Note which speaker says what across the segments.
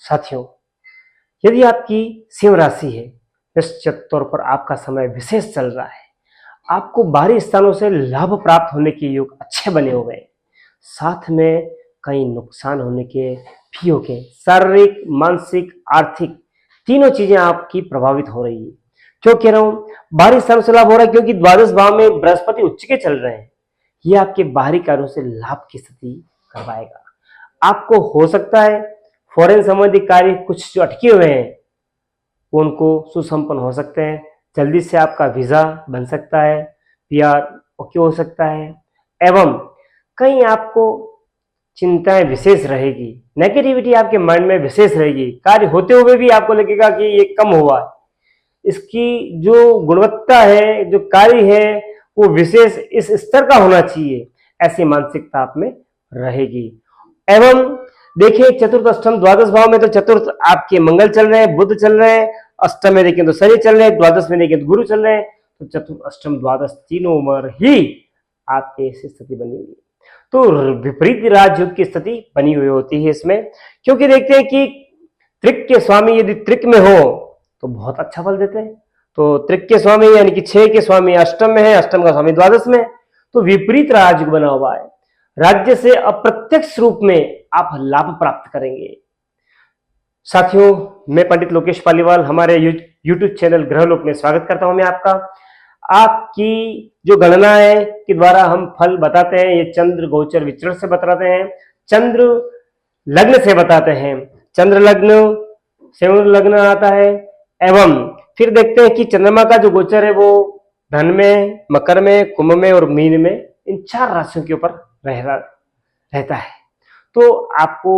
Speaker 1: साथियों, यदि आपकी सिंह राशि है, निश्चित तौर पर आपका समय विशेष चल रहा है। आपको बाहरी स्थानों से लाभ प्राप्त होने के योग अच्छे बने हुए हैं। साथ में कई नुकसान होने के भी योग हैं। शारीरिक, मानसिक, आर्थिक तीनों चीजें आपकी प्रभावित हो रही है। क्यों कह रहा हूं बाहरी स्थानों से लाभ हो रहा है? क्योंकि द्वादश भाव में बृहस्पति उच्च के चल रहे हैं। ये आपके बाहरी कार्यों से लाभ की स्थिति करवाएगा। आपको हो सकता है फॉरेन संबंधी कार्य कुछ जो अटके हुए हैं उनको सुसंपन्न हो सकते हैं। जल्दी से आपका वीजा बन सकता है, पीआर ओके हो सकता है। एवं कहीं आपको चिंताएं विशेष रहेगी, नेगेटिविटी आपके माइंड में विशेष रहेगी। कार्य होते हुए भी आपको लगेगा कि ये कम हुआ है, इसकी जो गुणवत्ता है, जो कार्य है वो विशेष इस स्तर का होना चाहिए, ऐसी मानसिकता आप में रहेगी। एवं देखिए चतुर्थ अष्टम द्वादश भाव में तो चतुर्थ आपके मंगल चल रहे हैं, बुध चल रहे हैं, अष्टम में देखें तो शनि चल रहे हैं, द्वादश में देखें तो गुरु चल रहे हैं। तो चतुर्थ अष्टम द्वादश तीनों उम्र ही आपके ऐसी स्थिति बनी हुई है। तो विपरीत राजयोग की स्थिति बनी हुई होती है इसमें, क्योंकि देखते हैं कि त्रिक के स्वामी यदि त्रिक में हो तो बहुत अच्छा फल देते हैं। तो त्रिक के स्वामी यानी कि 6 के स्वामी अष्टम में है, अष्टम का स्वामी द्वादश में, तो विपरीत राजयोग बना हुआ है। राज्य से अप्रत्यक्ष रूप में आप लाभ प्राप्त करेंगे। साथियों, मैं पंडित लोकेश पालीवाल हमारे यूट्यूब चैनल ग्रहलोक में स्वागत करता हूं मैं आपका। आपकी जो गणना है के द्वारा हम फल बताते हैं, ये चंद्र गोचर विचरण से बताते हैं, चंद्र लग्न से बताते हैं। चंद्र लग्न से लग्न आता है एवं फिर देखते हैं कि चंद्रमा का जो गोचर है वो धन में, मकर में, कुंभ में और मीन में, इन 4 राशियों के ऊपर रहता है। तो आपको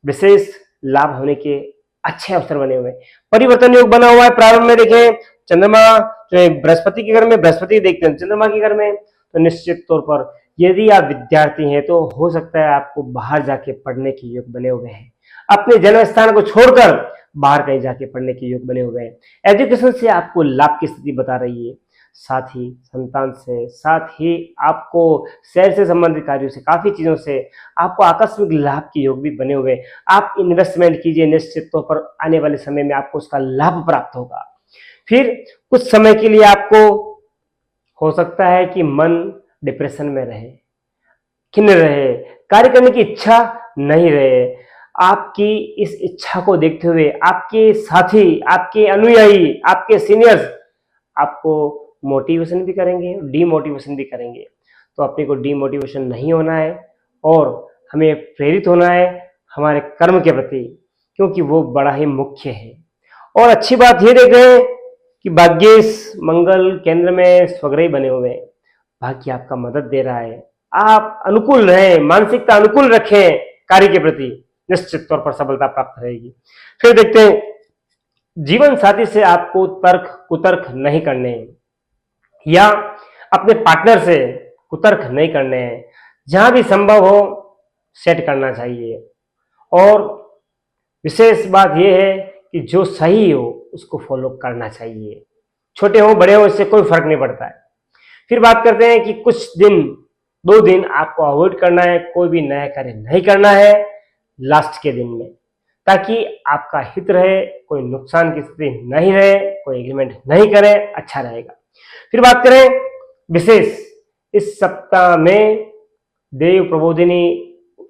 Speaker 1: विशेष लाभ होने के अच्छे अवसर बने हुए हैं। परिवर्तन योग बना हुआ है। प्रारंभ में देखें चंद्रमा जो है बृहस्पति के घर में, बृहस्पति देखते हैं चंद्रमा के घर में, तो निश्चित तौर पर यदि आप विद्यार्थी हैं तो हो सकता है आपको बाहर जाके पढ़ने के योग बने हुए हैं। अपने जन्म स्थान को छोड़कर बाहर कहीं जाके पढ़ने के योग बने हुए हैं। एजुकेशन से आपको लाभ की स्थिति बता रही है। साथ ही संतान से, साथ ही आपको शहर से संबंधित कार्यों से, काफी चीजों से आपको आकस्मिक लाभ के योग भी बने हुए। आप इन्वेस्टमेंट कीजिए, निश्चित तौर पर आने वाले समय में आपको उसका लाभ प्राप्त होगा। फिर कुछ समय के लिए आपको हो सकता है कि मन डिप्रेशन में रहे, खिन्न रहे, कार्य करने की इच्छा नहीं रहे। आपकी इस इच्छा को देखते हुए आपके साथी, आपके अनुयायी, आपके सीनियर्स आपको मोटिवेशन भी करेंगे, डीमोटिवेशन भी करेंगे। तो अपने को डीमोटिवेशन नहीं होना है और हमें प्रेरित होना है हमारे कर्म के प्रति, क्योंकि वो बड़ा ही मुख्य है। और अच्छी बात ये देख रहे हैं कि भाग्येश मंगल केंद्र में स्वग्रही बने हुए हैं। भाग्य आपका मदद दे रहा है। आप अनुकूल रहें, मानसिकता अनुकूल रखें कार्य के प्रति, निश्चित तौर पर सफलता प्राप्त रहेगी। फिर देखते हैं जीवन साथी से आपको तर्क कुतर्क नहीं करने हैं या अपने पार्टनर से कुतर्क नहीं करने हैं। जहां भी संभव हो सेट करना चाहिए। और विशेष बात यह है कि जो सही हो उसको फॉलो करना चाहिए। छोटे हो बड़े हो इससे कोई फर्क नहीं पड़ता है। फिर बात करते हैं कि कुछ दिन 2 दिन आपको अवॉइड करना है, कोई भी नया कार्य नहीं करना है लास्ट के दिन में, ताकि आपका हित रहे, कोई नुकसान की स्थिति नहीं रहे, कोई एग्रीमेंट नहीं करे, अच्छा रहेगा। फिर बात करें विशेष इस सप्ताह में देव प्रबोधिनी,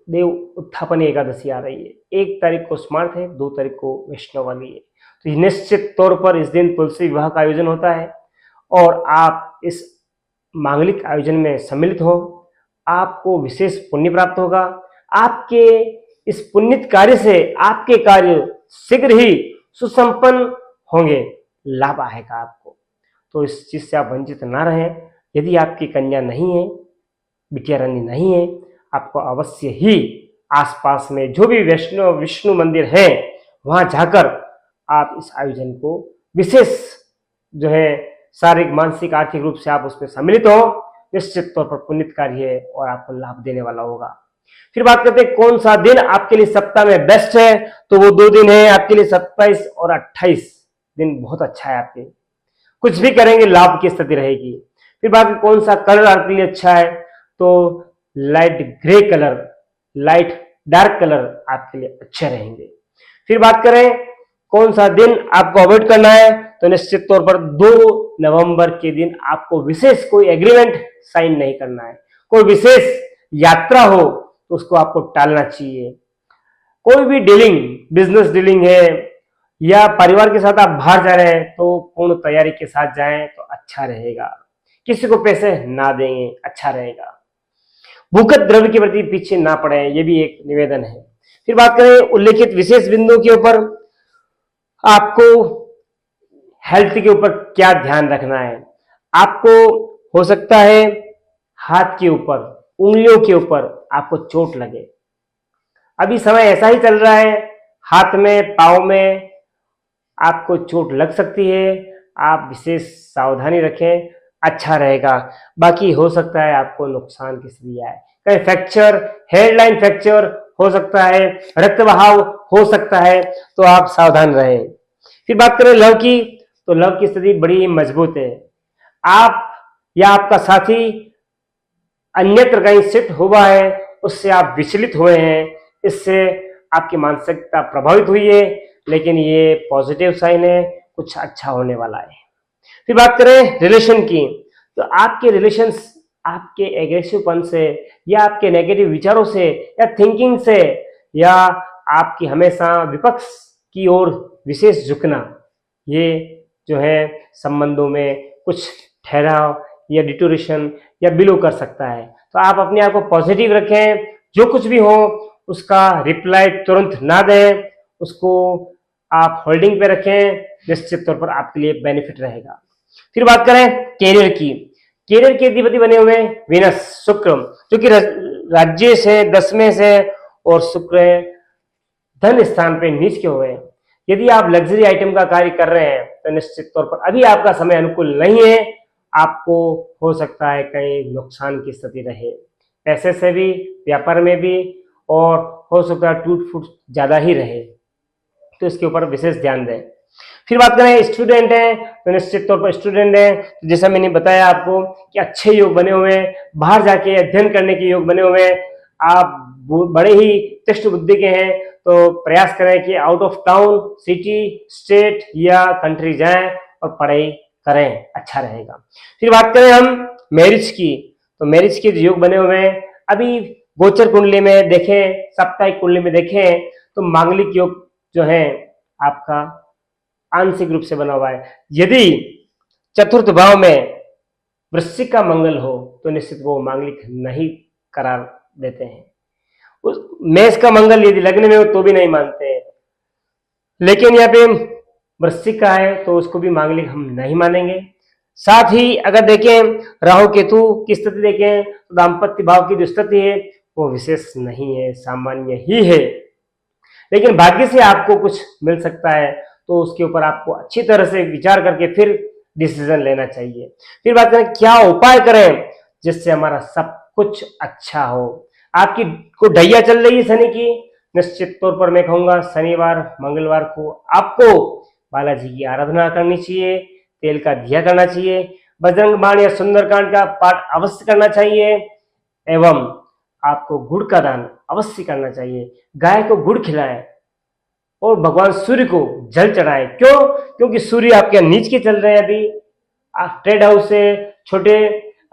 Speaker 1: देव उत्थापनी एकादशी आ रही है। 1 तारीख को स्मार्ट है, 2 तारीख को वैष्णव वाली है। तो निश्चित तौर पर इस दिन तुलसी विवाह का आयोजन होता है और आप इस मांगलिक आयोजन में सम्मिलित हो, आपको विशेष पुण्य प्राप्त होगा। आपके इस पुण्यित कार्य से आपके कार्य शीघ्र ही सुसंपन्न होंगे, लाभ आएगा आपको। तो इस चीज से आप वंचित ना रहें। यदि आपकी कन्या नहीं है, बिटिया रानी नहीं है, आपको अवश्य ही आसपास में जो भी विष्णु मंदिर है वहां जाकर आप इस आयोजन को विशेष जो है शारीरिक, मानसिक, आर्थिक रूप से आप उसमें सम्मिलित हो। निश्चित तौर पर पुण्यित कार्य है और आपको लाभ देने वाला होगा। फिर बात करते हैं कौन सा दिन आपके लिए सप्ताह में बेस्ट है, तो वो 2 दिन है आपके लिए 27 और 28 दिन बहुत अच्छा है। आपके कुछ भी करेंगे लाभ की स्थिति रहेगी। फिर बात कौन सा कलर आपके लिए अच्छा है, तो light grey colour, light dark colour आपके लिए अच्छे रहेंगे। फिर बात करें कौन सा दिन आपको अवॉइड करना है, तो निश्चित तौर पर 2 नवंबर के दिन आपको विशेष कोई एग्रीमेंट साइन नहीं करना है। कोई विशेष यात्रा हो तो उसको आपको टालना चाहिए। कोई भी डीलिंग, बिजनेस डीलिंग है या परिवार के साथ आप बाहर जा रहे हैं तो पूर्ण तैयारी के साथ जाएं तो अच्छा रहेगा। किसी को पैसे ना देंगे, अच्छा रहेगा। भूखत द्रव्य के प्रति पीछे ना पड़े, ये भी एक निवेदन है। फिर बात करें उल्लेखित विशेष बिंदुओं के ऊपर, आपको हेल्थ के ऊपर क्या ध्यान रखना है। आपको हो सकता है हाथ के ऊपर, उंगलियों के ऊपर आपको चोट लगे। अभी समय ऐसा ही चल रहा है, हाथ में, पांव में आपको चोट लग सकती है। आप विशेष सावधानी रखें, अच्छा रहेगा। बाकी हो सकता है आपको नुकसान की स्थिति आए, कहीं फ्रैक्चर, हेयरलाइन फ्रैक्चर हो सकता है, रक्त बहाव हो सकता है, तो आप सावधान रहें। फिर बात करें लव की, तो लव की स्थिति बड़ी मजबूत है। आप या आपका साथी अन्यत्र कहीं शिफ्ट हुआ है, उससे आप विचलित हुए हैं, इससे आपकी मानसिकता प्रभावित हुई है, लेकिन ये पॉजिटिव साइन है, कुछ अच्छा होने वाला है। फिर बात करें रिलेशन की, तो आपके रिलेशंस आपके एग्रेसिवपन से या आपके नेगेटिव विचारों से या थिंकिंग से या आपकी हमेशा विपक्ष की ओर विशेष झुकना, ये जो है संबंधों में कुछ ठहराव या डिटोरेशन या बिलो कर सकता है। तो आप अपने आप को पॉजिटिव रखें, जो कुछ भी हो उसका रिप्लाई तुरंत ना दें, उसको आप होल्डिंग पे रखें, निश्चित तौर पर आपके लिए बेनिफिट रहेगा। फिर बात करें कैरियर की, कैरियर के अधिपति बने हुए वीनस, शुक्र, जो कि राज्य से 10वें से और शुक्र धन स्थान पे नीच के हुए। यदि आप लग्जरी आइटम का कार्य कर रहे हैं तो निश्चित तौर पर अभी आपका समय अनुकूल नहीं है, आपको हो सकता है कहीं नुकसान की स्थिति रहे, पैसे से भी, व्यापार में भी, और हो सकता है टूट फूट ज्यादा ही रहे, तो इसके ऊपर विशेष ध्यान दें। फिर बात करें स्टूडेंट हैं, तो निश्चित तौर पर स्टूडेंट हैं, तो जैसा मैंने बताया आपको कि अच्छे योग बने हुए हैं, बाहर जाके अध्ययन करने के योग बने हुए हैं। आप बड़े ही तीक्ष्ण बुद्धि के हैं तो प्रयास करें कि out of town, city, state या कंट्री जाएं और पढ़ाई करें, अच्छा रहेगा। फिर बात करें हम मैरिज की, तो मैरिज के योग बने हुए हैं। अभी गोचर कुंडली में देखें, साप्ताहिक कुंडली में देखें तो मांगलिक योग जो है आपका आंशिक रूप से बना हुआ है। यदि चतुर्थ भाव में वृश्चिक का मंगल हो तो निश्चित वो मांगलिक नहीं करार देते हैं। उस मेष का मंगल यदि लग्न में हो तो भी नहीं मानते हैं, लेकिन यहाँ पे वृश्चिक का है तो उसको भी मांगलिक हम नहीं मानेंगे। साथ ही अगर देखें राहु केतु की स्थिति देखें तो दाम्पत्य भाव की जो स्थिति है वो विशेष नहीं है, सामान्य ही है, लेकिन भाग्य से आपको कुछ मिल सकता है, तो उसके ऊपर आपको अच्छी तरह से विचार करके फिर डिसीजन लेना चाहिए। फिर बात करें क्या उपाय करें जिससे हमारा सब कुछ अच्छा हो। आपकी को ढैया चल रही है शनि की, निश्चित तौर पर मैं कहूंगा शनिवार मंगलवार को आपको बालाजी की आराधना करनी चाहिए, तेल का दिया करना चाहिए, बजरंग बाण या सुंदरकांड का पाठ अवश्य करना चाहिए, एवं आपको गुड़ का दान अवश्य करना चाहिए। गाय को गुड़ खिलाएं और भगवान सूर्य को जल चढ़ाएं। क्यों? क्योंकि सूर्य आपके नीच के चल रहे हैं। अभी ट्रेड हाउस से छोटे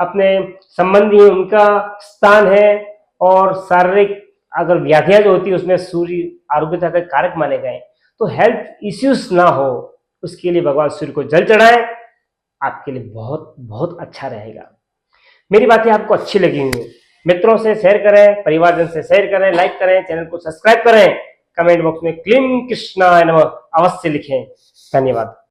Speaker 1: अपने संबंधी उनका स्थान है, और शारीरिक अगर व्याधियां जो होती है उसमें सूर्य आरोग्यता के कारक माने गए, तो हेल्थ इश्यूज ना हो उसके लिए भगवान सूर्य को जल चढ़ाएं, आपके लिए बहुत बहुत अच्छा रहेगा। मेरी बातें आपको अच्छी लगी हुई, मित्रों से शेयर करें, परिवारजन से शेयर करें, लाइक करें, चैनल को सब्सक्राइब करें, कमेंट बॉक्स में क्लीं कृष्णाय नमः अवश्य लिखें। धन्यवाद।